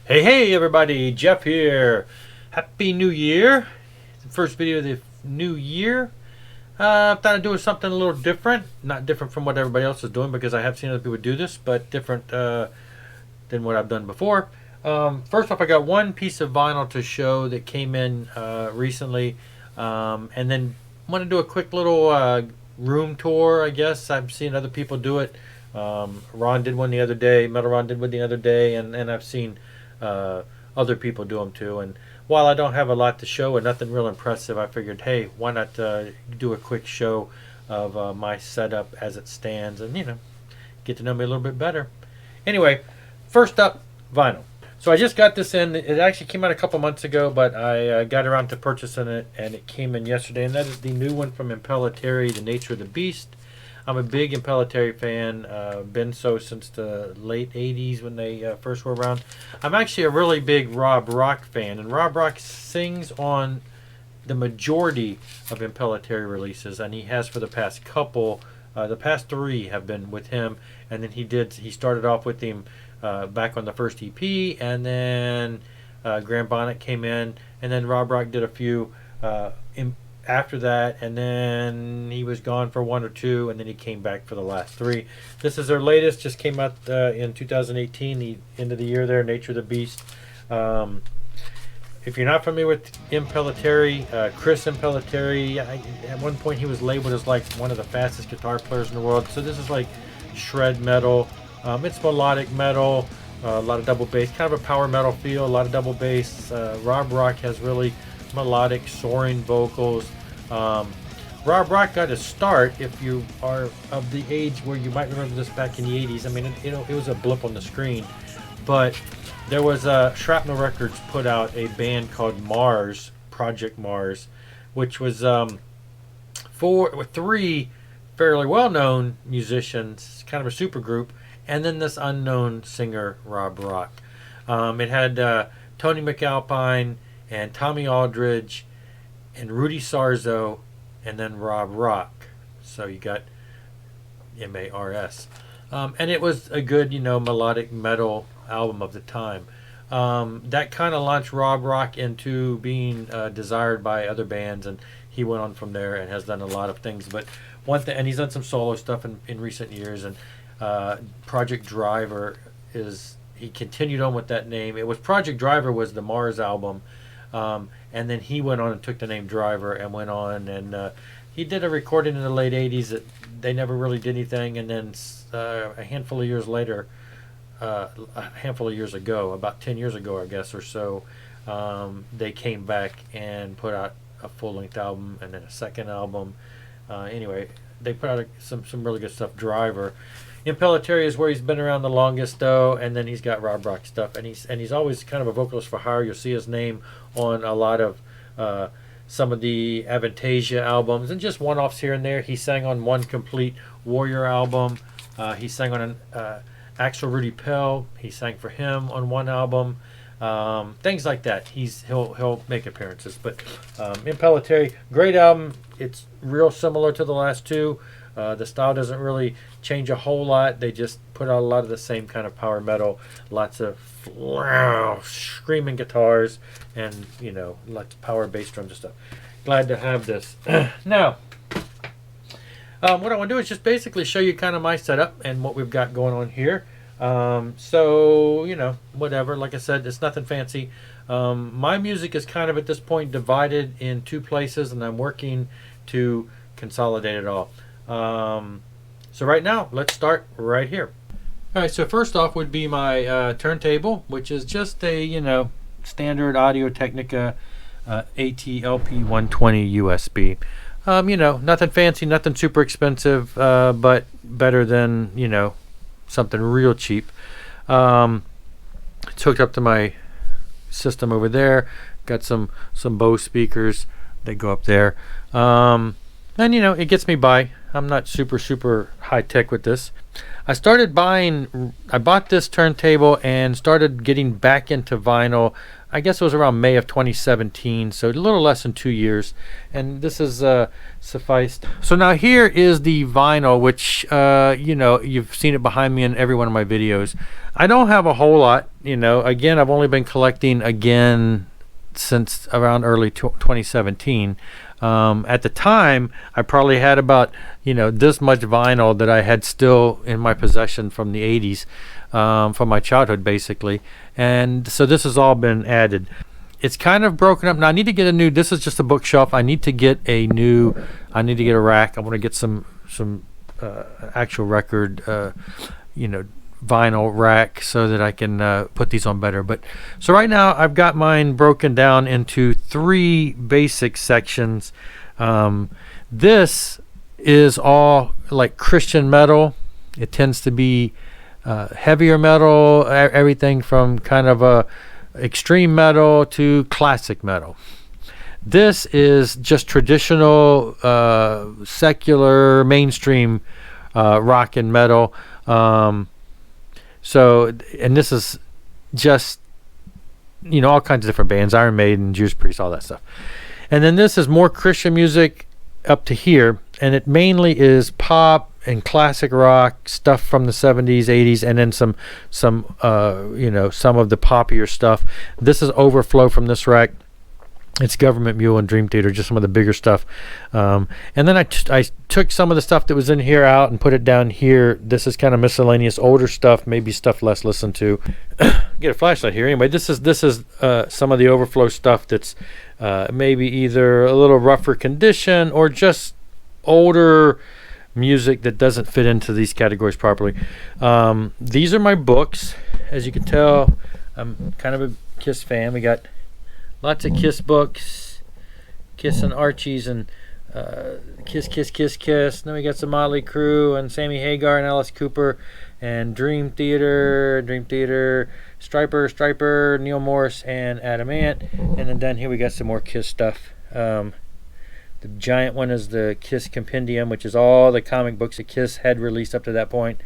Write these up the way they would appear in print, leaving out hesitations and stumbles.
Hey everybody, Jeff here. Happy New Year. First video of the new year. Thought I'd do something a little different. Not different from what everybody else is doing because I have seen other people do this, but different than what I've done before. First off, I got one piece of vinyl to show that came in recently. And then want to do a quick little room tour, I guess. I've seen other people do it. Ron did one the other day. Metal Ron did one the other day. And I've seen other people do them too. And while I don't have a lot to show and nothing real impressive, I figured, hey, why not do a quick show of my setup as it stands, and get to know me a little bit better. Anyway, first up, vinyl. So I just got this in. It actually came out a couple months ago, but I got around to purchasing it, and it came in yesterday. And that is the new one from Impellitteri, The Nature of the Beast. I'm a big Impellitteri fan. Been so since the late 80s when they first were around. I'm actually a really big Rob Rock fan, and Rob Rock sings on the majority of Impellitteri releases, and he has for the past couple. The past three have been with him, and then he started off with him back on the first EP, and then Graham Bonnet came in, and then Rob Rock did a few after that, and then he was gone for one or two, and then he came back for the last three. This is their latest, just came out in 2018, the end of the year there, Nature of the Beast. If you're not familiar with Impellitteri, Chris Impellitteri, at one point he was labeled as like one of the fastest guitar players in the world. So this is like shred metal. It's melodic metal, a lot of double bass, kind of a power metal feel, a lot of double bass. Rob Rock has really melodic, soaring vocals. Rob Rock got a start, if you are of the age where you might remember this back in the 80s. I mean, it was a blip on the screen, but there was Shrapnel Records put out a band called Mars, Project Mars, which was three fairly well-known musicians, kind of a super group, and then this unknown singer, Rob Rock. It had Tony McAlpine and Tommy Aldridge and Rudy Sarzo, and then Rob Rock. So you got M-A-R-S. And it was a good, melodic metal album of the time. That kind of launched Rob Rock into being desired by other bands, and he went on from there and has done a lot of things. But one thing, and he's done some solo stuff in recent years, and Project Driver he continued on with that name. It was Project Driver was the Mars album. And then he went on and took the name Driver and went on, and he did a recording in the late 80s that they never really did anything, and then a handful of years later, a handful of years ago, about 10 years ago I guess or so, they came back and put out a full-length album and then a second album. Anyway, they put out some really good stuff. Driver. Impellitteri is where he's been around the longest, though, and then he's got Rob Rock stuff, and he's always kind of a vocalist for hire. You'll see his name on a lot of some of the Avantasia albums, and just one-offs here and there. He sang on One Complete Warrior album. He sang on an Axel Rudy Pell. He sang for him on one album. Things like that. He'll make appearances. But Impellitteri, great album. It's real similar to the last two. The style doesn't really change a whole lot. They just put out a lot of the same kind of power metal, lots of screaming guitars, and lots of power bass drums and stuff. Glad to have this. Now, what I want to do is just basically show you kind of my setup and what we've got going on here. So whatever. Like I said, it's nothing fancy. My music is kind of at this point divided in two places, and I'm working to consolidate it all. So right now, let's start right here. All right, so first off would be my turntable, which is just a standard Audio-Technica AT-LP 120 USB. Nothing fancy, nothing super expensive, but better than something real cheap. It's hooked up to my system over there. Got some Bose speakers. They go up there. And it gets me by. I'm not super high tech with this. I bought this turntable and started getting back into vinyl. I guess it was around May of 2017, so a little less than 2 years. And this is sufficed. So now here is the vinyl, which, you've seen it behind me in every one of my videos. I don't have a whole lot, Again, I've only been collecting again since around early 2017. At the time, I probably had about this much vinyl that I had still in my possession from the 80s, from my childhood basically, and so this has all been added. It's kind of broken up now. I need to get a new. This is just a bookshelf. I need to get a rack. I want to get some actual record, vinyl rack so that I can put these on better. But so right now I've got mine broken down into 3 basic sections. This is all like Christian metal. It tends to be heavier metal, everything from kind of extreme metal to classic metal. This is just traditional secular mainstream rock and metal. So, and this is just, all kinds of different bands, Iron Maiden, Judas Priest, all that stuff. And then this is more Christian music up to here, and it mainly is pop and classic rock stuff from the 70s, 80s, and then some of the poppier stuff. This is overflow from this rack. It's Government Mule and Dream Theater, just some of the bigger stuff. And then I took some of the stuff that was in here out and put it down here. This is kind of miscellaneous older stuff, maybe stuff less listened to. Get a flashlight here. Anyway, this is some of the overflow stuff that's maybe either a little rougher condition or just older music that doesn't fit into these categories properly. These are my books. As you can tell, I'm kind of a Kiss fan. We got lots of Kiss books, Kiss and Archies, and Kiss, Kiss, Kiss, Kiss. Then we got some Motley Crue and Sammy Hagar and Alice Cooper and Dream Theater, Striper, Neil Morris, and Adam Ant. And then down here we got some more Kiss stuff. The giant one is the Kiss Compendium, which is all the comic books that Kiss had released up to that point,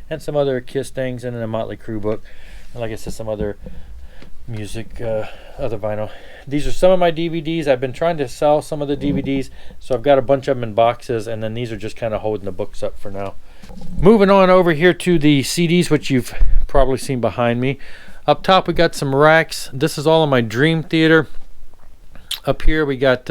and some other Kiss things, and then a Motley Crue book. And like I said, some other music, other vinyl. These are some of my DVDs. I've been trying to sell some of the DVDs, so I've got a bunch of them in boxes, and then these are just kind of holding the books up for now. Moving on over here to the CDs, which you've probably seen behind me. Up top we got some racks. This is all of my Dream Theater. Up here we got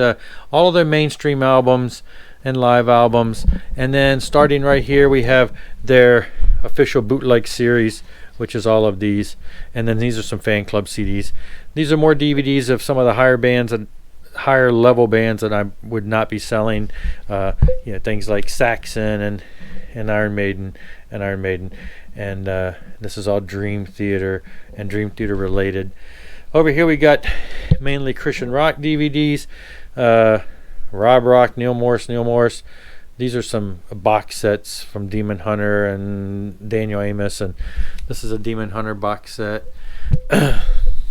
all of their mainstream albums and live albums, and then starting right here we have their official bootleg series, which is all of these, and then these are some fan club CDs. These are more DVDs of some of the higher bands and higher level bands that I would not be selling, things like Saxon and Iron Maiden, and this is all Dream Theater and Dream Theater related. Over here we got mainly Christian rock DVDs, Rob Rock, Neil Morris. These are some box sets from Demon Hunter and Daniel Amos, and this is a Demon Hunter box set.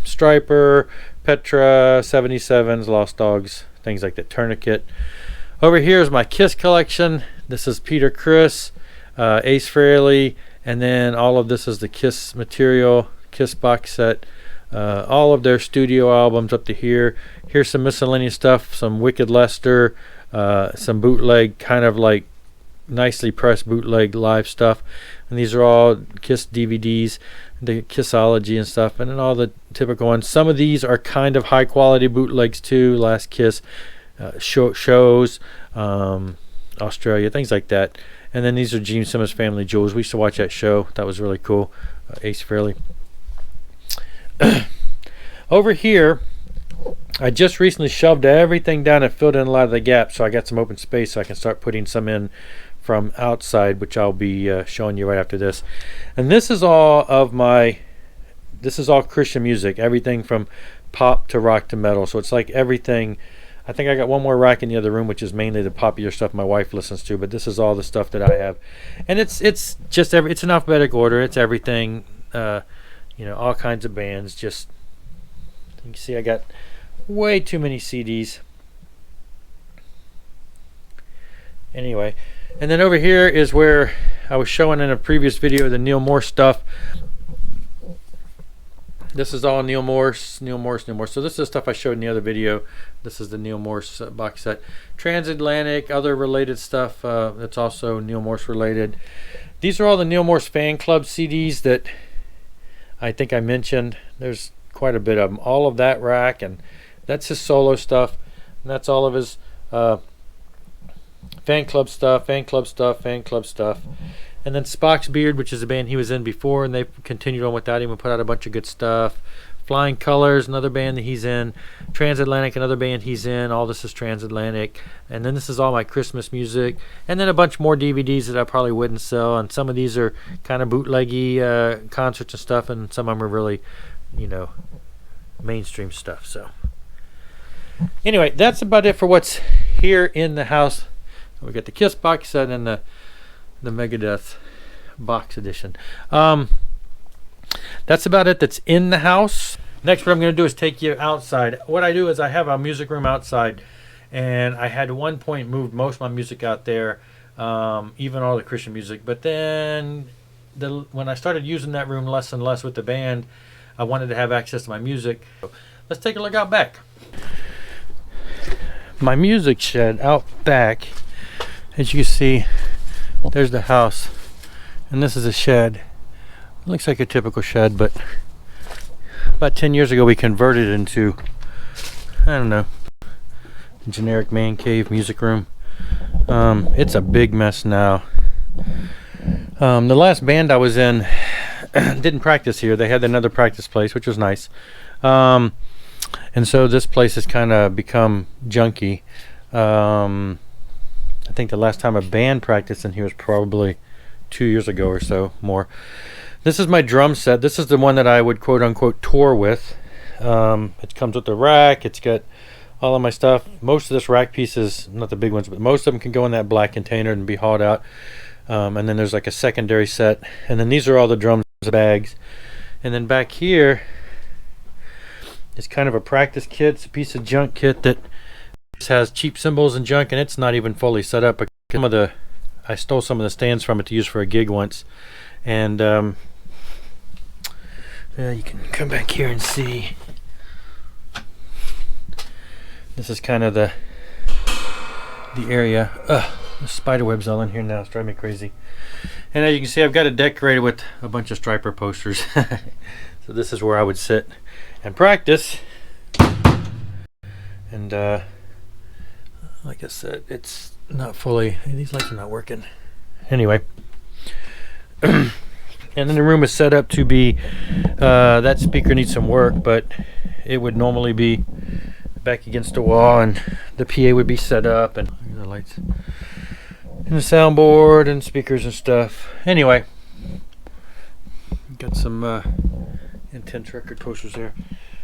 Striper, Petra, 77s, Lost Dogs, things like that, Tourniquet. Over here is my Kiss collection. This is Peter Criss, Ace Frehley, and then all of this is the Kiss material, Kiss box set. All of their studio albums up to here. Here's some miscellaneous stuff, some Wicked Lester, some bootleg, kind of like nicely pressed bootleg live stuff. And these are all Kiss DVDs, the Kissology and stuff, and then all the typical ones. Some of these are kind of high quality bootlegs too, Last Kiss, shows, Australia, things like that. And then these are Gene Simmons Family Jewels. We used to watch that show. That was really cool. Ace Frehley. Over here, I just recently shoved everything down and filled in a lot of the gaps, so I got some open space so I can start putting some in from outside, which I'll be showing you right after this. And this is all Christian music, everything from pop to rock to metal. So it's like everything. I think I got one more rack in the other room, which is mainly the popular stuff my wife listens to, but this is all the stuff that I have. And it's just it's in alphabetical order. It's everything. All kinds of bands. Just, you can see I got way too many CDs. Anyway, and then over here is where I was showing in a previous video the Neil Morse stuff. This is all Neil Morse. So this is stuff I showed in the other video. This is the Neil Morse box set. Transatlantic, other related stuff that's also Neil Morse related. These are all the Neil Morse fan club CDs that I think I mentioned. There's quite a bit of them. All of that rack, and that's his solo stuff. And that's all of his fan club stuff. And then Spock's Beard, which is a band he was in before, and they've continued on without him and put out a bunch of good stuff. Flying Colors, another band that he's in. Transatlantic, another band he's in. All this is Transatlantic. And then this is all my Christmas music. And then a bunch more DVDs that I probably wouldn't sell. And some of these are kind of bootleggy concerts and stuff, and some of them are really, you know, mainstream stuff. So anyway, that's about it for what's here in the house. We got the Kiss box set and the Megadeth box edition. That's about it that's in the house. Next, what I'm going to do is take you outside. What I do is I have a music room outside, and I had at one point moved most of my music out there, even all the Christian music. But then when I started using that room less and less with the band, I wanted to have access to my music. Let's take a look out back. My music shed out back, as you can see, there's the house, and this is a shed. It looks like a typical shed, but about 10 years ago we converted it into, I don't know, a generic man cave music room. It's a big mess now. The last band I was in didn't practice here. They had another practice place, which was nice. And so this place has kind of become junky. I think the last time a band practiced in here was probably 2 years ago or so, more. This is my drum set. This is the one that I would quote unquote tour with. It comes with the rack. It's got all of my stuff. Most of this rack pieces, not the big ones, but most of them can go in that black container and be hauled out. And then there's like a secondary set. And then these are all the drums bags. And then back here is kind of a practice kit. It's a piece of junk kit that has cheap cymbals and junk, and it's not even fully set up. I stole some of the stands from it to use for a gig once, and you can come back here and see. This is kind of the area. The spider web's all in here now. It's driving me crazy. And as you can see, I've got it decorated with a bunch of Striper posters. So this is where I would sit and practice. And like I said, it's not fully, these lights are not working. Anyway. And then the room is set up to be, that speaker needs some work, but it would normally be back against the wall, and the PA would be set up, and the lights, and the soundboard, and speakers and stuff. Anyway, got some intense record posters there.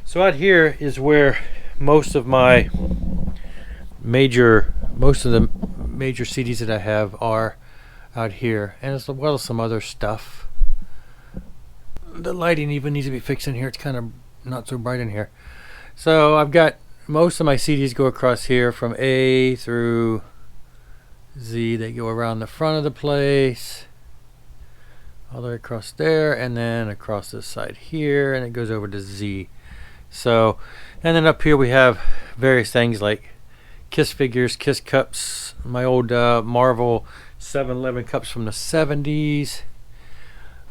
So out here is where most of the major CDs that I have are out here, and as well as some other stuff. The lighting even needs to be fixed in here. It's kind of not so bright in here. So I've got most of my CDs go across here from A through Z. They go around the front of the place, all the way across there, and then across this side here, and it goes over to Z. So, and then up here we have various things like Kiss figures, Kiss cups, my old Marvel 7-Eleven cups from the 70s,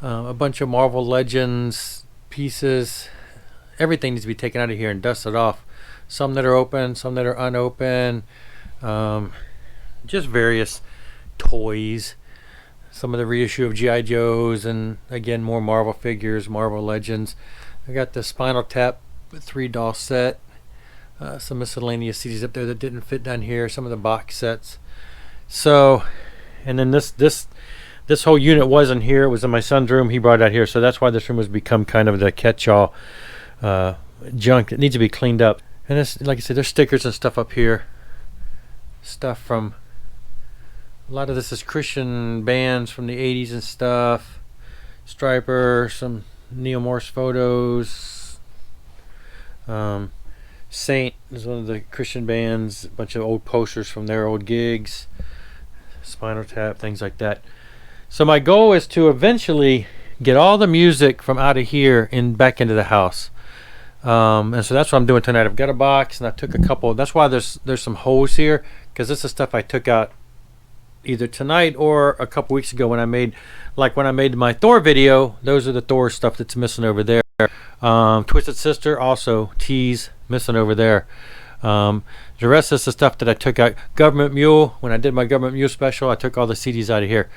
a bunch of Marvel Legends pieces. Everything needs to be taken out of here and dusted off. Some that are open, some that are unopened, just various toys. Some of the reissue of G.I. Joes, and again more Marvel figures, Marvel Legends. I got the Spinal Tap 3-doll set. Some miscellaneous CDs up there that didn't fit down here. Some of the box sets. So, and then this whole unit wasn't here. It was in my son's room. He brought it out here. So that's why this room has become kind of the catch-all junk that needs to be cleaned up. And this, like I said, there's stickers and stuff up here. Stuff from, a lot of this is Christian bands from the 80s and stuff. Striper, some Neil Morse photos. Saint is one of the Christian bands. A bunch of old posters from their old gigs. Spinal Tap, things like that. So my goal is to eventually get all the music from out of here and back into the house. And so that's what I'm doing tonight. I've got a box and I took a couple. That's why there's some holes here, because this is stuff I took out either tonight or a couple weeks ago when I made my Thor video. Those are the Thor stuff that's missing over there. Twisted Sister, also T's missing over there. The rest is the stuff that I took out. Government Mule, when I did my Government Mule special, I took all the CDs out of here.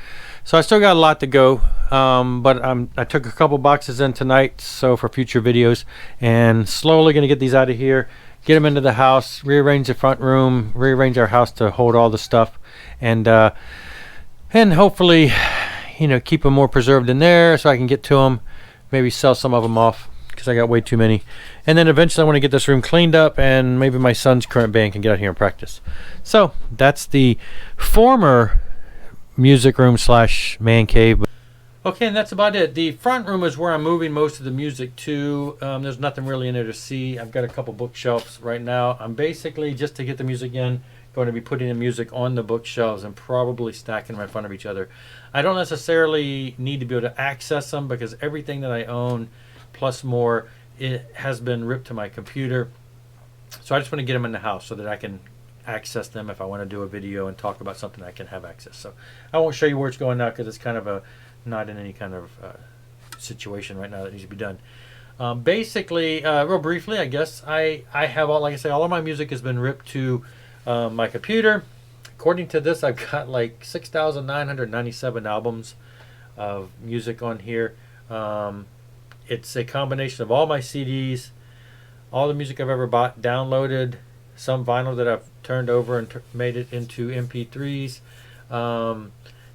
So I still got a lot to go, but I took a couple boxes in tonight, so for future videos, and slowly going to get these out of here, get them into the house, rearrange the front room, rearrange our house to hold all the stuff, and hopefully, keep them more preserved in there so I can get to them, maybe sell some of them off, because I got way too many. And then eventually I want to get this room cleaned up, and maybe my son's current band can get out here and practice. So that's the former music room / man cave. Okay, and that's about it. The front room is where I'm moving most of the music to. There's nothing really in there to see. I've got a couple bookshelves right now. I'm basically, just to get the music in, going to be putting the music on the bookshelves and probably stacking them in front of each other. I don't necessarily need to be able to access them, because everything that I own plus more, it has been ripped to my computer. So I just want to get them in the house so that I can access them if I want to do a video and talk about something I can have access. So I won't show you where it's going now, because it's kind of not in any kind of situation right now that needs to be done. Basically, real briefly, I guess I have all, like I say, all of my music has been ripped to my computer. According to this, I've got like 6,997 albums of music on here. It's a combination of all my CDs, all the music I've ever bought, downloaded, some vinyl that I've turned over and made it into MP3s,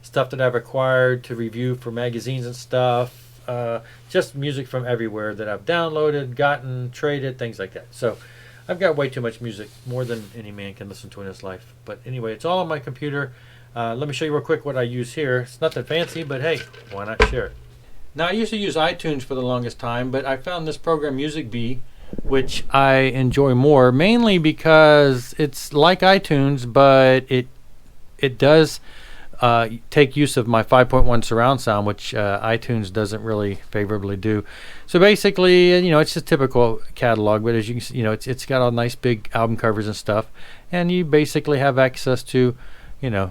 stuff that I've acquired to review for magazines and stuff, just music from everywhere that I've downloaded, gotten, traded, things like that. So I've got way too much music, more than any man can listen to in his life. But anyway, it's all on my computer. Let me show you real quick what I use here. It's nothing fancy, but hey, why not share it? Now, I used to use iTunes for the longest time, but I found this program Music Bee, which I enjoy more, mainly because it's like iTunes, but it does take use of my 5.1 surround sound, which iTunes doesn't really favorably do. So basically, it's just typical catalog, but as you can see, it's got all nice big album covers and stuff, and you basically have access to,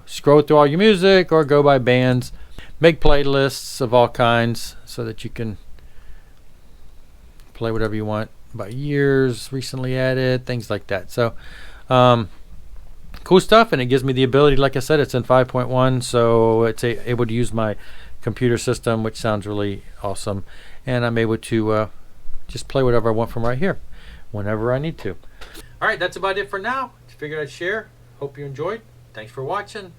scroll through all your music or go by bands, make playlists of all kinds so that you can play whatever you want by years, recently added, things like that. So cool stuff, and it gives me the ability, like I said, it's in 5.1, so it's able to use my computer system, which sounds really awesome, and I'm able to just play whatever I want from right here whenever I need to. All right, that's about it for now. Figured I'd share. Hope you enjoyed. Thanks for watching.